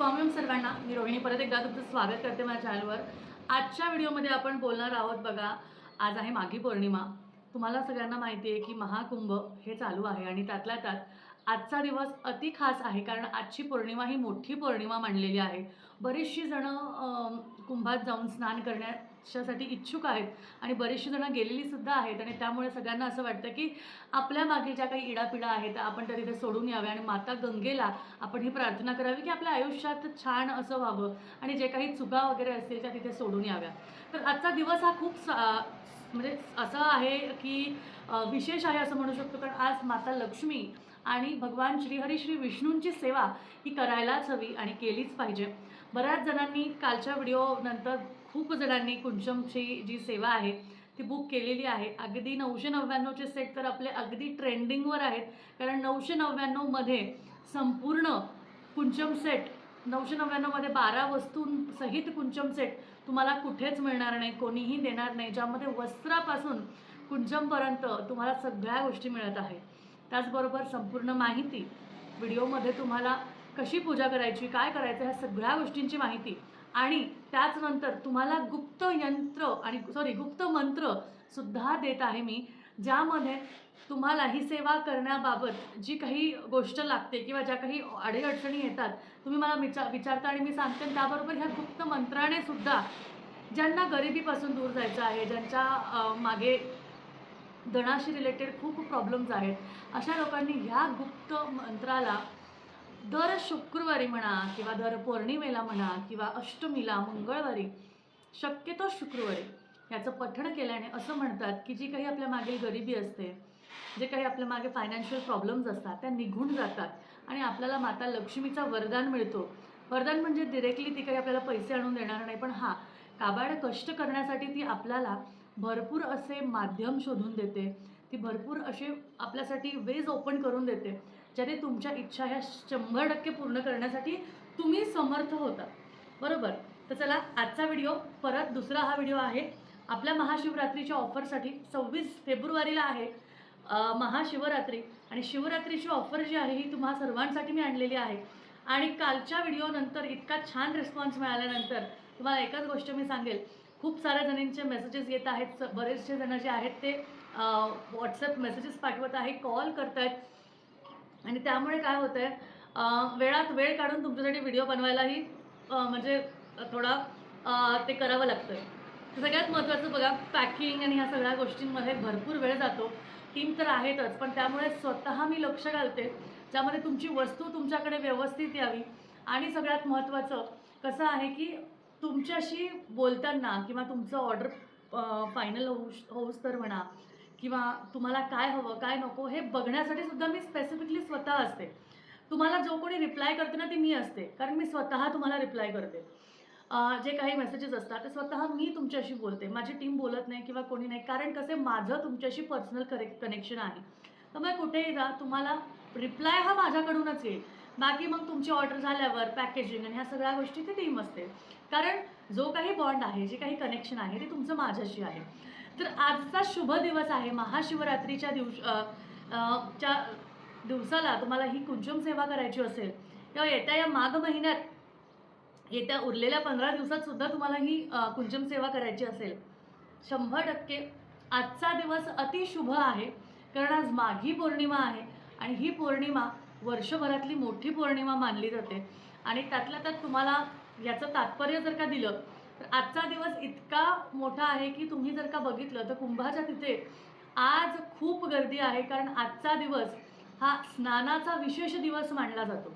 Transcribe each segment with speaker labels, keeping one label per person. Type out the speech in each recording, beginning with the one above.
Speaker 1: स्वामी सर्वांना मी रोहिणी परत एकदा तुमचं स्वागत करते माझ्या चॅनलवर। आजच्या व्हिडिओमध्ये आपण बोलणार आहोत बघा, आज आहे माघी पौर्णिमा। तुम्हाला सगळ्यांना माहिती आहे की महाकुंभ हे चालू आहे आणि त्यातल्या त्यात आजचा दिवस अति खास आहे, कारण आजची पौर्णिमा ही मोठी पौर्णिमा मानलेली आहे। बरीचशी जण कुंभात जाऊन स्नान करण्यासाठी इच्छुक आहेत आणि बरीचशी जण गेलेली सुद्धा आहेत आणि त्यामुळे सगळ्यांना असं वाटतं की आपल्या मागील ज्या काही इडापिडा आहेत आपण तरी ते सोडून यावे आणि माता गंगेला आपण ही प्रार्थना करावी की आपल्या आयुष्यात छान असं व्हावं आणि जे काही चुका वगैरे असतील त्या तिथे सोडून याव्या। तर आजचा दिवस हा खूप म्हणजे असं आहे की विशेष आहे असं म्हणू शकतो, कारण आज माता लक्ष्मी आणि भगवान श्रीहरी श्री विष्णूंची सेवा ही करायलाच हवी आणि केलीच पाहिजे। बऱ्याच जणांनी कालच्या व्हिडिओनंतर खूप जणांनी कुंचमची जी सेवा आहे ती बुक केलेली आहे। अगदी 999चे सेट तर आपले अगदी ट्रेंडिंगवर आहेत, कारण 999मध्ये संपूर्ण कुंचम सेट 999मध्ये 12 वस्तूंसहित कुंचम सेट तुम्हाला कुठेच मिळणार नाही, कोणीही देणार नाही, ज्यामध्ये वस्त्रापासून कुंचमपर्यंत तुम्हाला सगळ्या गोष्टी मिळत आहेत। त्याचबरोबर संपूर्ण माहिती व्हिडिओमध्ये तुम्हाला कशी पूजा करायची, काय करायचं ह्या सगळ्या गोष्टींची माहिती आणि त्याचनंतर तुम्हाला गुप्त यंत्र आणि गुप्त मंत्र सुद्धा देत आहे मी, ज्यामध्ये तुम्हाला ही सेवा करण्याबाबत जी काही गोष्ट लागते किंवा ज्या काही अडीअडचणी येतात तुम्ही मला विचारता आणि मी सांगते। त्याबरोबर ह्या गुप्त मंत्राने सुद्धा ज्यांना गरिबीपासून दूर जायचं आहे, ज्यांच्या मागे धनाशी रिलेटेड खूप प्रॉब्लेम्स आहेत, अशा लोकांनी ह्या गुप्त मंत्राला दर शुक्रवारी म्हणा किंवा दर पौर्णिमेला म्हणा किंवा अष्टमीला मंगळवारी, शक्यतो शुक्रवारी याचं पठण केल्याने असं म्हणतात की जी काही आपल्या मागे गरिबी असते, जे काही आपल्या मागे फायनान्शियल प्रॉब्लेम्स असतात त्या निघून जातात आणि आपल्याला माता लक्ष्मीचा वरदान मिळतो। वरदान म्हणजे डिरेक्टली ती काही आपल्याला पैसे आणून देणार नाही, पण हां, काबाड कष्ट करण्यासाठी ती आपल्याला भरपूर असे माध्यम शोधून देते, ती भरपूर असे आपल्यासाठी वेज ओपन करून देते, ज्याने तुमच्या इच्छा ह्या 100% पूर्ण करण्यासाठी तुम्ही समर्थ होता। बरोबर, तर चला आजचा व्हिडिओ परत दुसरा हा व्हिडिओ आहे आपल्या महाशिवरात्रीच्या ऑफरसाठी। 26 फेब्रुवारीला आहे महाशिवरात्री आणि शिवरात्रीची ऑफर जी आहे ही तुम्हा सर्वांसाठी मी आणलेली आहे। आणि कालच्या व्हिडिओनंतर इतका छान रिस्पॉन्स मिळाल्यानंतर तुम्हाला एकच गोष्ट मी सांगेल, खूप साऱ्या जणांचे मेसेजेस येत आहेत, बरेचसे जण जे आहेत ते व्हॉट्सअप मेसेजेस पाठवत आहे, कॉल करत आहेत आणि त्यामुळे काय होतं आहे, वेळात वेळ काढून तुमच्यासाठी व्हिडिओ बनवायलाही म्हणजे थोडा ते करावं लागतं। सगळ्यात महत्त्वाचं बघा, पॅकिंग आणि ह्या सगळ्या गोष्टींमध्ये भरपूर वेळ जातो, टीम तर आहेतच, पण त्यामुळे स्वतः मी लक्ष घालते ज्यामध्ये तुमची वस्तू तुमच्याकडे व्यवस्थित यावी। आणि सगळ्यात महत्त्वाचं कसं आहे की तुमच्याशी बोलताना किंवा तुमचं ऑर्डर फायनल होऊस तर म्हणा किंवा तुम्हाला काय हवं काय नको हे बघण्यासाठी सुद्धा मी स्पेसिफिकली स्वतः असते। तुम्हाला जो कोणी रिप्लाय करते ना ती मी असते, कारण मी स्वतः तुम्हाला रिप्लाय करते। जे काही मेसेजेस असतात ते स्वतः मी तुमच्याशी बोलते, माझी टीम बोलत नाही किंवा कोणी नाही, कारण कसे माझं तुमच्याशी पर्सनल कनेक्शन आहे। त्यामुळे कुठेही जा तुम्हाला रिप्लाय हा माझ्याकडूनच येईल, बाकी मग तुमची ऑर्डर झाल्यावर पॅकेजिंग आणि ह्या सगळ्या गोष्टी ती टीम असते, कारण जो काही बॉन्ड आहे, जे काही कनेक्शन आहे ते तुमचं माझ्याशी आहे। तर आजचा शुभ दिवस आहे महाशिवरात्रीच्या दिवसाला तुम्हाला ही कुंचम सेवा करायची असेल तेव्हा येत्या या माघ महिन्यात येत्या उरलेल्या 15 दिवसात सुद्धा तुम्हाला ही कुंचम सेवा करायची असेल, 100% आजचा दिवस अतिशुभ आहे, कारण आज माघी पौर्णिमा आहे आणि ही पौर्णिमा वर्षभरातली मोठी पौर्णिमा मानली जाते। आणि त्यातल्या त्यात तुम्हाला याचं तात्पर्य जर का दिलं तर आजचा दिवस इतका मोठा आहे की तुम्ही जर का बघितलं तर कुंभाच्या तिथे आज खूप गर्दी आहे, कारण आजचा दिवस हा स्नानाचा विशेष दिवस मानला जातो।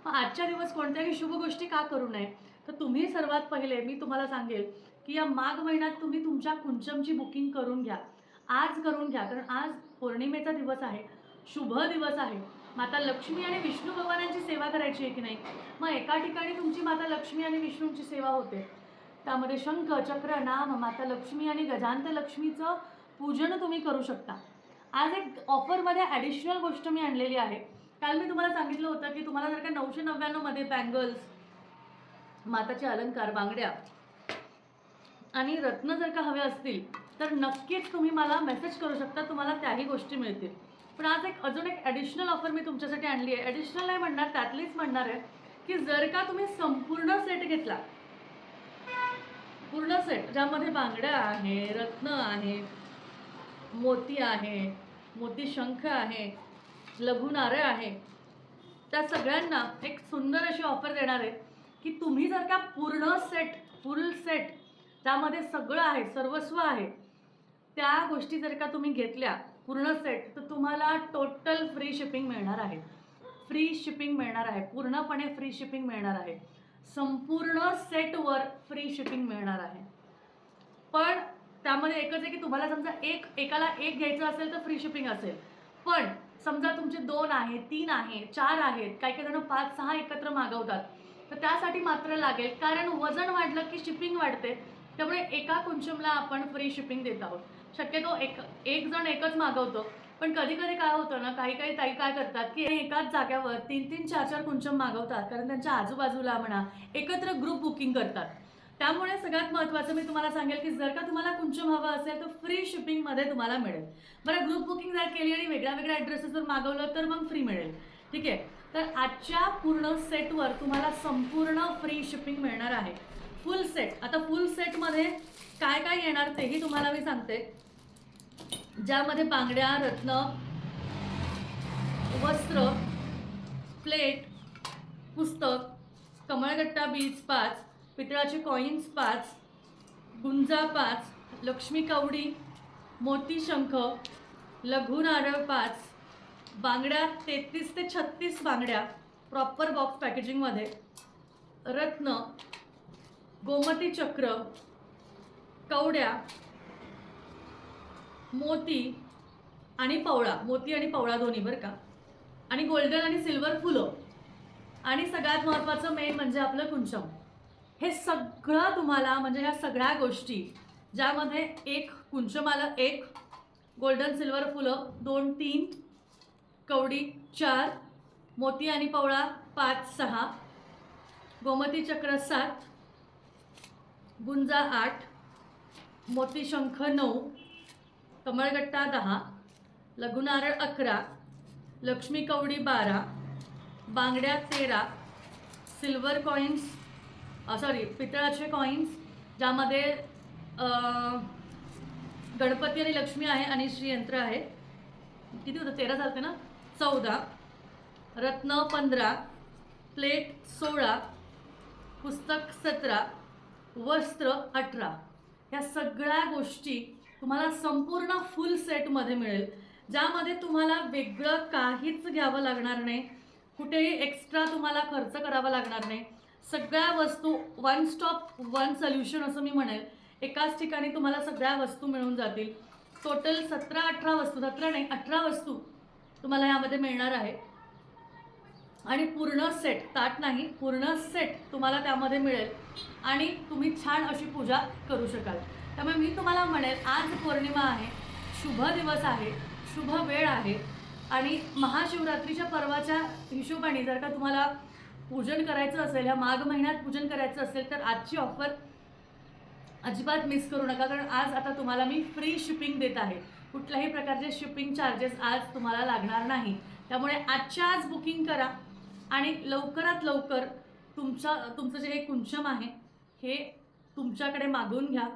Speaker 1: मग आजच्या दिवस कोणत्याही शुभ गोष्टी का करू नये, तर तुम्ही सर्वात पहिले मी तुम्हाला सांगेल की या माघ महिन्यात तुम्ही तुमच्या कुंचमची बुकिंग करून घ्या, आज करून घ्या, कारण आज पौर्णिमेचा दिवस आहे, शुभ दिवस आहे, माता लक्ष्मी आणि विष्णू भगवानांची सेवा करायची आहे की नाही। मग एका ठिकाणी तुमची माता लक्ष्मी आणि विष्णूंची सेवा होते, त्यामध्ये शंख चक्र नाम माता लक्ष्मी आणि गजांत लक्ष्मीचं पूजन तुम्ही करू शकता। आज एक ऑफरमध्ये ॲडिशनल गोष्ट मी आणलेली आहे। काल मी तुम्हाला सांगितलं होतं की तुम्हाला जर का 999मध्ये बँगल्स, माताचे अलंकार, बांगड्या आणि रत्न जर का हवे असतील तर नक्कीच तुम्ही मला मेसेज करू शकता, तुम्हाला त्याही गोष्टी मिळतील। पण आज अजून एक ॲडिशनल ऑफर मी तुमच्यासाठी आणली आहे, ॲडिशनल नाही म्हणणार त्यातलीच म्हणणार आहे की जर का तुम्ही संपूर्ण सेट घेतला, पूर्ण सेट ज्यामध्ये बांगड्या आहे, रत्न आहे, मोती आहे, मोती शंख आहे, लघु नारळ आहे, त्या सगळ्यांना एक सुंदर अशी ऑफर देणार आहे की तुम्ही जर का पूर्ण सेट, फुल सेट त्यामध्ये सगळं आहे, सर्वस्व आहे, त्या गोष्टी जर का तुम्ही घेतल्या पूर्ण सेट, तर तुम्हाला टोटल फ्री शिपिंग मिळणार आहे. फ्री शिपिंग मिळणार आहे, पूर्णपणे फ्री शिपिंग मिळणार आहे. संपूर्ण सेटवर फ्री शिपिंग मिळणार आहे. पण त्यामध्ये एकच आहे की तुम्हाला समजा एकाला एक घ्यायचं असेल तर फ्री शिपिंग असेल. पण समजा तुमचे 2 आहे, 3 आहे, 4 आहेत, काही जण 5-6 एकत्र मागवतात, तर त्यासाठी मात्र लागेल. कारण वजन वाढलं की शिपिंग वाढते. त्यामुळे एका कुंचमला आपण फ्री शिपिंग देत आहोत. शक्यतो एक जण एकच मागवतो, पण कधी कधी काय होतं ना, काही ताई काय करतात की एकाच जाग्यावर 3-3, 4-4 कुंचम मागवतात. कारण त्यांच्या आजूबाजूला म्हणा एकत्र ग्रुप बुकिंग करतात. त्यामुळे सगळ्यात महत्त्वाचं मी तुम्हाला सांगेल की जर का तुम्हाला कुंचम हवं असेल तर फ्री शिपिंगमध्ये तुम्हाला मिळेल. बरं, ग्रुप बुकिंग जर केली आणि वेगळ्या वेगळ्या ॲड्रेसेसवर मागवलं तर मग फ्री मिळेल. ठीक आहे. तर आजच्या पूर्ण सेटवर तुम्हाला संपूर्ण फ्री शिपिंग मिळणार आहे. फुल सेट. आता फुल सेटमध्ये काय काय येणार तेही तुम्हाला मी सांगते. ज्यामध्ये बांगड्या, रत्न, वस्त्र, प्लेट, पुस्तक, कमळगट्टा बीज 5, पितळाचे कॉईन्स 5, गुंजा 5, लक्ष्मी कवडी, मोती शंख, लघु नारळ 5, बांगड्या 33 ते 36 बांगड्या प्रॉपर बॉक्स पॅकेजिंगमध्ये, रत्न, गोमती चक्र, कवड्या, मोती आणि पवळा, मोती आणि पवळा दोन्ही बरं का, आणि गोल्डन आणि सिल्वर फुलं, आणि सगळ्यात महत्त्वाचं मेन म्हणजे आपलं कुंचम. हे सगळं तुम्हाला म्हणजे ह्या सगळ्या गोष्टी ज्यामध्ये एक कुंचमाला 1, गोल्डन सिल्वर फुलं 2-3, कवडी 4, मोती आणि पवळा 5-6, गोमती चक्र 7, गुंजा 8, मोती शंख 9, कमळगट्टा 10, लघु नारळ 11, लक्ष्मी कवडी 12, बांगड्या 13, सिल्वर कॉईन्स पितळाचे कॉईन्स ज्यामध्ये गणपती आणि लक्ष्मी आहे आणि श्रीयंत्र आहे. किती होतं? 13 चालते ना? 14, रत्न 15, प्लेट 16, पुस्तक 17, वस्त्र 18. ह्या सगळ्या गोष्टी तुम्हाला संपूर्ण फुल सेटमध्ये मिळेल, ज्यामध्ये तुम्हाला वेगळं काहीच घ्यावं लागणार नाही. कुठेही एक्स्ट्रा तुम्हाला खर्च करावा लागणार नाही. सगळ्या वस्तू वन स्टॉप वन सोल्युशन असं मी म्हणेल. एकाच ठिकाणी तुम्हाला सगळ्या वस्तू मिळून जातील. टोटल 17-18 वस्तू, 17 नाही 18 वस्तू तुम्हाला यामध्ये मिळणार आहे. आणि पूर्ण सेट, ताट नाही, पूर्ण सेट तुम्हाला त्यामध्ये मिळेल आणि तुम्ही छान अशी पूजा करू शकाल. त्यामुळे मी तुम्हाला म्हणेल, आज पौर्णिमा आहे, शुभ दिवस आहे, शुभ वेळ आहे आणि महाशिवरात्रीच्या पर्वाच्या हिशोबाने जर का तुम्हाला पूजन करायचं असेल, ह्या माघ महिन्यात पूजन करायचं असेल, तर आजची ऑफर अजिबात मिस करू नका. कारण आज आता तुम्हाला मी फ्री शिपिंग देत आहे. कुठल्याही प्रकारचे शिपिंग चार्जेस आज तुम्हाला लागणार नाही. त्यामुळे आजच्या आज बुकिंग करा आणि लवकरात लवकर तुमचं जे हे कुंचम आहे हे तुमच्याकडे मागवून घ्या.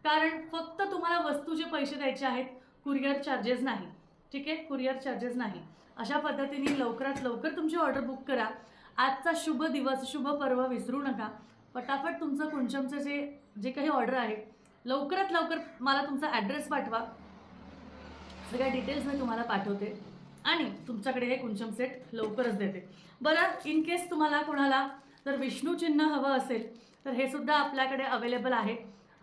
Speaker 1: कारण फक्त तुम्हाला वस्तूचे पैसे द्यायचे आहेत, कुरिअर चार्जेस नाही. ठीक आहे, कुरिअर चार्जेस नाही. अशा पद्धतीने लवकरात लवकर तुमची ऑर्डर बुक करा. आजचा शुभ दिवस, शुभ पर्व विसरू नका. पटापट तुमचं कुंचमचं जे काही ऑर्डर आहे लवकरात लवकर मला तुमचा ॲड्रेस पाठवा. सगळ्या डिटेल्स मी तुम्हाला पाठवते आणि तुमच्याकडे हे कुंचम सेट लवकरच देते. बरं, इन केस तुम्हाला कोणाला जर विष्णू चिन्ह हवं असेल तर हे सुद्धा आपल्याकडे अवेलेबल आहे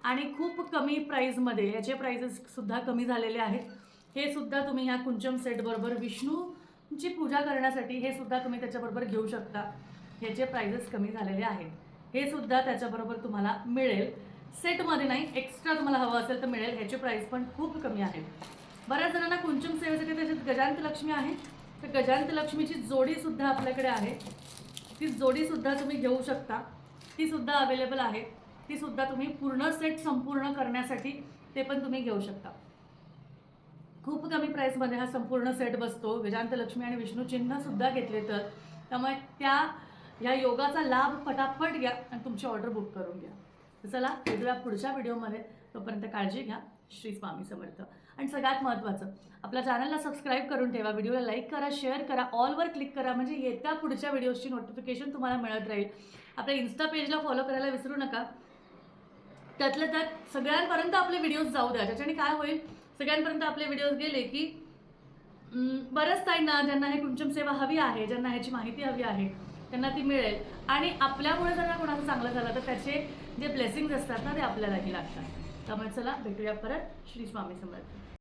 Speaker 1: आणि खूप कमी प्राईजमध्ये. याचे प्राइजेससुद्धा कमी झालेले आहेत. हे सुद्धा तुम्ही ह्या कुंचम सेटबरोबर विष्णूची पूजा करण्यासाठी हे सुद्धा तुम्ही त्याच्याबरोबर घेऊ शकता. ह्याचे प्राइजेस कमी झालेले आहेत. हे सुद्धा त्याच्याबरोबर तुम्हाला मिळेल. सेटमध्ये नाही, एक्स्ट्रा तुम्हाला हवं असेल तर मिळेल. ह्याचे प्राईस पण खूप कमी आहे. बऱ्याच जणांना कुंचम सेवेसाठी त्याच्यात गजांत लक्ष्मी आहे, तर गजांत लक्ष्मीची जोडीसुद्धा आपल्याकडे आहे. ती जोडीसुद्धा तुम्ही घेऊ शकता. तीसुद्धा अवेलेबल आहे. तीसुद्धा तुम्ही पूर्ण सेट संपूर्ण करण्यासाठी ते पण तुम्ही घेऊ शकता. खूप कमी प्राईसमध्ये हा संपूर्ण सेट बसतो. गजांत लक्ष्मी आणि विष्णू चिन्हसुद्धा घेतले तर. त्यामुळे त्या या योगाचा लाभ फटाफट घ्या आणि तुमची ऑर्डर बुक करून घ्या. तर चला भेटूया पुढच्या व्हिडिओमध्ये. तोपर्यंत काळजी घ्या. श्री स्वामी समर्थ. आणि सगळ्यात महत्त्वाचं, आपल्या चॅनलला सबस्क्राईब करून ठेवा, व्हिडिओला लाईक करा, शेअर करा, ऑलवर क्लिक करा, म्हणजे येत्या पुढच्या व्हिडिओजची नोटिफिकेशन तुम्हाला मिळत राहील. आपल्या इन्स्टा पेजला फॉलो करायला विसरू नका. त्यातल्या त्यात सगळ्यांपर्यंत आपले व्हिडिओज जाऊ द्या. ज्याच्याने काय होईल, सगळ्यांपर्यंत आपले व्हिडिओज गेले की बऱ्याच ताईंना ज्यांना हे कुंचम सेवा हवी आहे, ज्यांना ह्याची माहिती हवी आहे, त्यांना ती मिळेल. आणि आपल्यामुळे जर कोणाचं चांगलं झालं तर त्याचे जे ब्लेसिंग्स असतात ना ते आपल्यालाही लागतात. त्यामुळे चला भेटूया परत. श्री स्वामी समर्थ.